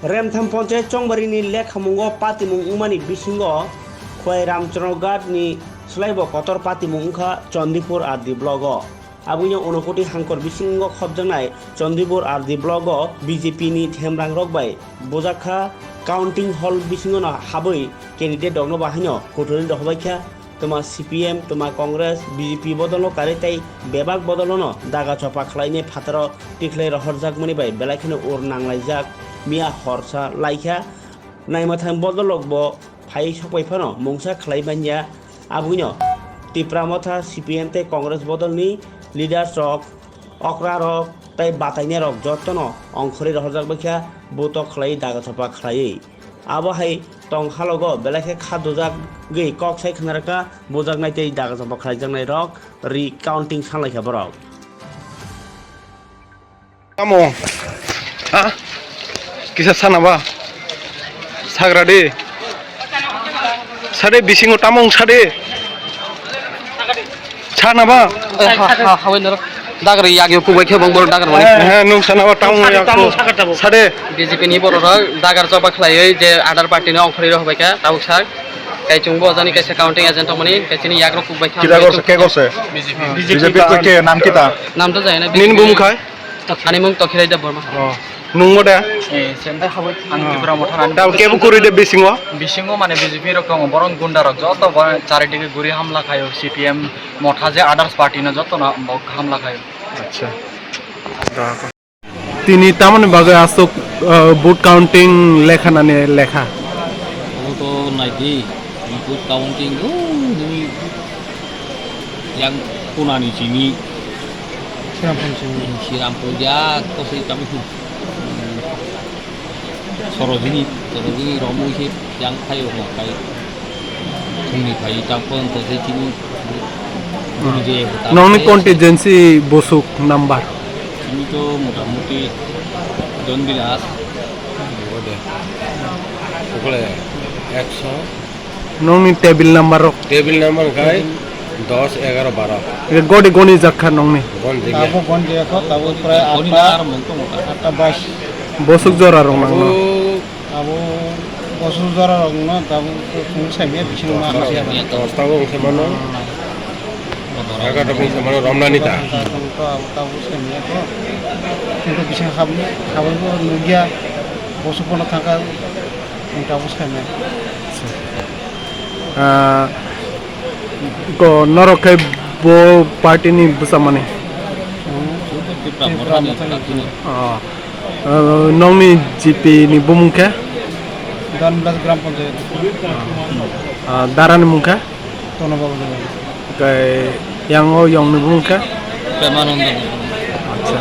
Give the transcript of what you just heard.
Remtham Ponche Chongbarini Lekhamungo Patimung Umani Bisingo Khoi Ramchandra ni Slaibo Kotor Patimungka Chondipur Adi Blogo Abunya Onokoti Hankor Bisingo Khobjanai Chondipur Adi Blogo BJP ni Themrang Rokbai Bojaka Counting Hall Bisingona Haboi Candidate Dogno Bahino Kotori Dohbaikha Toma CPM Toma Congress BJP Bodolo Karitai Bebak Bodolono Daga Chopa Khlaine Phataro Tiklai Horjak Monibai Belakino Ur Nanglaijak Mia Horsa Laika Naimathan Bodologbo Pai Sopaifano Mungsa Klaibanya Abuino Tipramota CPM te Congress Bodolni Leaders Rock Okra Rock Tai Batanya Rock Jotono Onkori Horjak Bakha Boto Klai Daga Chopa Klai Abahai Tong Halogo Belake Khadojak Gay Coxai Knaraka Bojak Night Daga Chopa Klai Jangai Rock Recounting Sanlaika Borok Come on. Huh? Kisah sana ba? Sagrade. Sade bisingo tamong sade. Sana ba? Hawin na dagar yagi po bakhe bang bor dagar mani. Nung sana ba tamong yakko. Sade. BJP ni bor dagar joba khlai je adar party ne ongkhori ro baika tabuk sak. Kai chungbo jani kaisa counting agent mani kaisini yagro ku bakha. Kita gorse ke gorse? BJP to ke naam kita? Naam to jai na. Nin bum khai? Ani mung to khirai da borma. Nung mo da? Senda hawai ang tibra mothana. Daw ke bu kuri de bisingo? Bisingo mane BJP rokong borong gunda rok joto charidike guri hamla khayo CPM motha je others party na joto na hamla khayo. আচ্ছা তিনি তামনে বাগে আসক vote counting লেখা না লেখা ও তো Nike vote counting yang punani sini Sirampol ya kosai kami tu Sorojini romu sih yang kayu makai kini kayu campur kosai sini নন contingency বসুক number ini tuh মোটামুটি জন বিলাস সকলে 100 নংনি টেবিল নাম্বার টেবিল নাম্বার গায় 10 11 12 গড়ি গনি জাখা নংনি গন দিকে তাবো গন দেখো তাবো প্রায় 8 বসুক জরা রং নাং তাবো বসুক জরা রং না তাবো ফুল সাইমে বিছিং মা হাসিয়া তাবো সেমানো এগারো বিশ মানে রমনানিতা তাবো সাইমে তো কিন্তু বিছিং খাবো নুগিয়া বসুক কোন থাকা তাবো সাইমে ko norokai bo party ni busa mane nongni GP ni bumungka 12 গ্রাম panchayat daran mungka তনবাবু kai yang ni bumungka Permanen acha